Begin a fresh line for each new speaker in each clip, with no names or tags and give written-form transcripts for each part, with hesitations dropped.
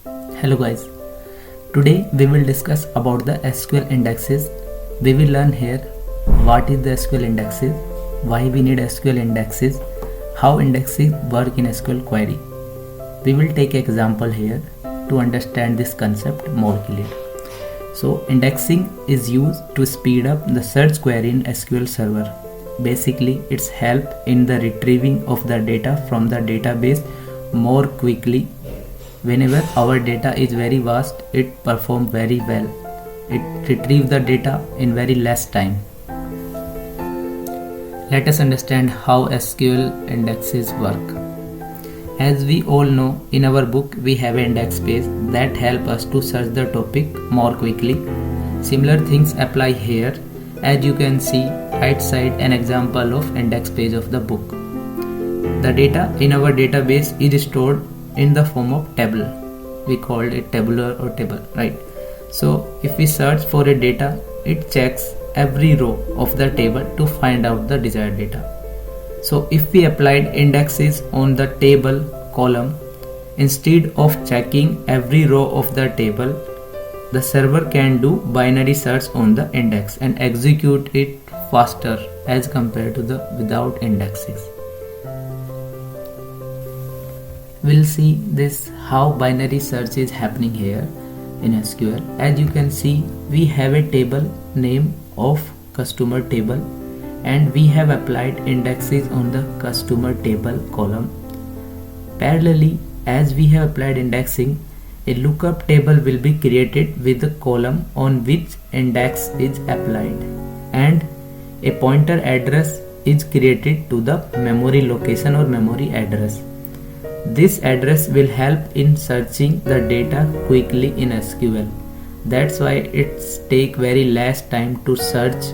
Hello guys, today we will discuss about the SQL indexes. We will learn here what is the SQL indexes, why we need SQL indexes, how indexes work in SQL query. We will take example here to understand this concept more clear. So indexing is used to speed up the search query in SQL Server. Basically, it's help in the retrieving of the data from the database more quickly. Whenever our data is very vast, it performs very well. It retrieves the data in very less time. Let us understand how SQL indexes work. As we all know, in our book we have an index page that help us to search the topic more quickly. Similar things apply here. As you can see right side an example of index page of the book. The data in our database is stored in the form of table. We called it tabular or table, right? So if we search for a data, it checks every row of the table to find out the desired data. So if we applied indexes on the table column, instead of checking every row of the table, the server can do binary search on the index and execute it faster as compared to the without indexes. We'll see this how binary search is happening here in SQL. As you can see, we have a table name of customer table and we have applied indexes on the customer table column. Parallelly, as we have applied indexing, a lookup table will be created with the column on which index is applied and a pointer address is created to the memory location or memory address. This address will help in searching the data quickly in SQL. That's why it's take very less time to search.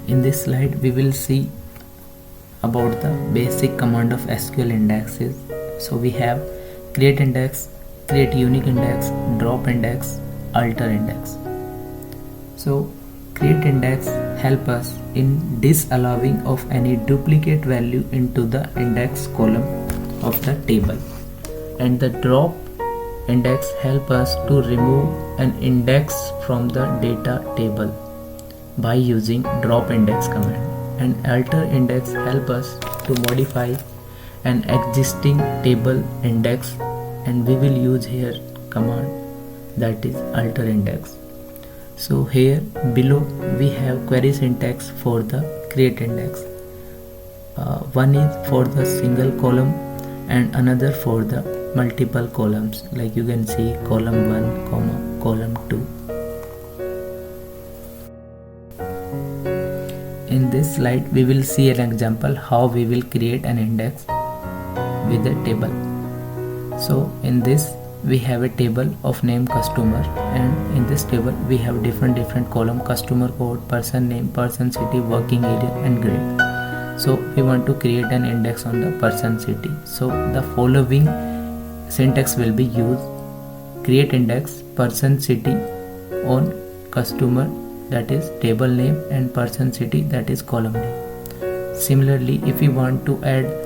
In this slide we will see about the basic command of SQL indexes. So we have create index, create unique index, drop index, alter index. So create index help us in disallowing of any duplicate value into the index column of the table, and the drop index help us to remove an index from the data table by using drop index command, and alter index help us to modify an existing table index, and we will use here command that is alter index. So here below we have query syntax for the create index. One is for the single column and another for the multiple columns, like you can see column 1 comma column 2. In this slide we will see an example how we will create an index with a table. So in this we have a table of name customer, and in this table we have different column: customer code, person name, person city, working area and grade. So we want to create an index on the person city. So the following syntax will be used: create index person city on customer, that is table name, and person city, that is column name. Similarly, if we want to add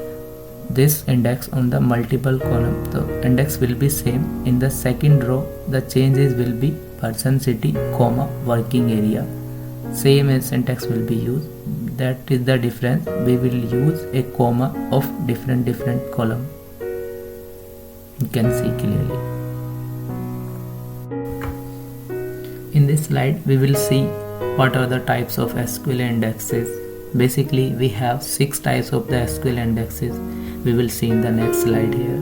this index on the multiple column, the index will be same. In the second row the changes will be person city comma working area. Same as syntax will be used. That is the difference. We will use a comma of different column. You can see clearly. In this slide we will see what are the types of SQL indexes. Basically we have 6 types of the SQL indexes. We will see in the next slide here.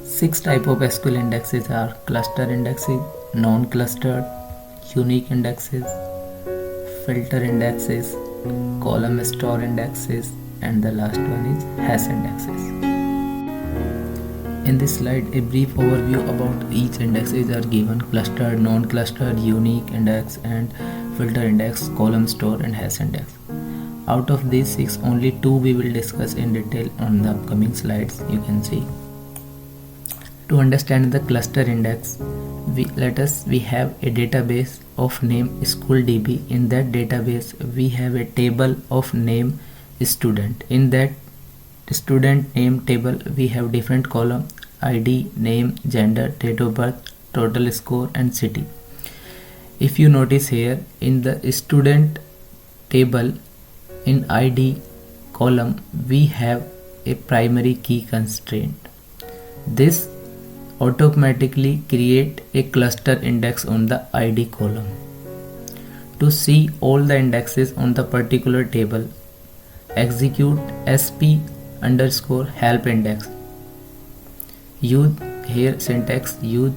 6 types of SQL indexes are cluster indexes, non-clustered, unique indexes, filter indexes, column store indexes, and the last one is hash indexes. In this slide a brief overview about each indexes are given: clustered, non-clustered, unique index, and filter index, column store, and hash index. Out of these 6, only 2 we will discuss in detail on the upcoming slides. You can see. To understand the cluster index, we have a database of name SchoolDB. In that database we have a table of name student. In that student name table we have different column ID, name, gender, date of birth, total score and city. If you notice here in the student table, in ID column we have a primary key constraint. This automatically create a cluster index on the ID column. To see all the indexes on the particular table, execute sp_help index. Use here syntax, use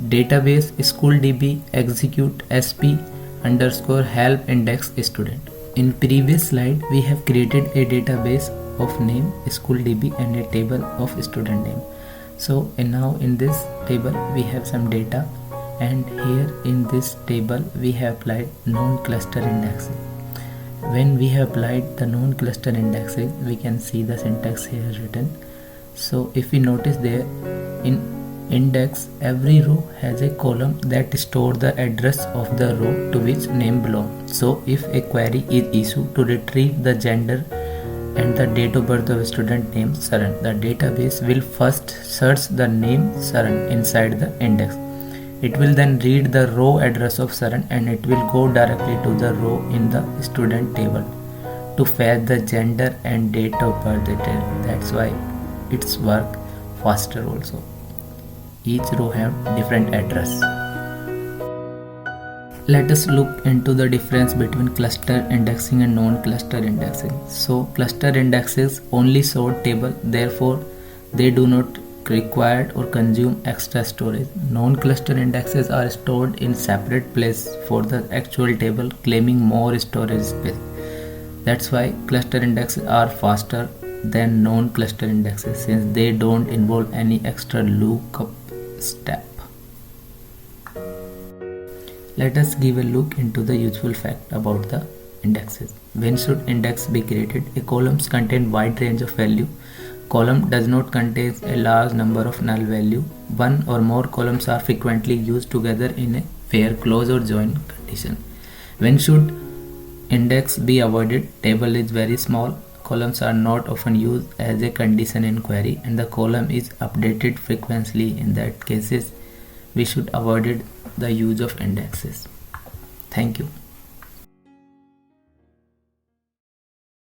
database school_db execute sp_help index student. In previous slide we have created a database of name school_db and a table of student name. So now in this table we have some data, and here in this table we have applied non-cluster indexes. When we have applied the non-cluster indexes, we can see the syntax here written. So if we notice there, in index every row has a column that stores the address of the row to which name belongs. So if a query is issued to retrieve the gender and the date of birth of student name Saran, the database will first search the name Saran inside the index. It will then read the row address of Saran and it will go directly to the row in the student table to fetch the gender and date of birth detail. That's why it's work faster also. Each row have different address. Let us look into the difference between cluster indexing and non-cluster indexing. So cluster indexes only sort table, therefore they do not require or consume extra storage. Non-cluster indexes are stored in separate place for the actual table, claiming more storage space. That's why cluster indexes are faster than non-cluster indexes, since they don't involve any extra lookup step. Let us give a look into the useful fact about the indexes. When should index be created? A columns contain wide range of value. Column does not contain a large number of null value. One or more columns are frequently used together in a pair, close or join condition. When should index be avoided? Table is very small. Columns are not often used as a condition in query, and the column is updated frequently. In that cases, we should avoid the use of indexes. Thank you.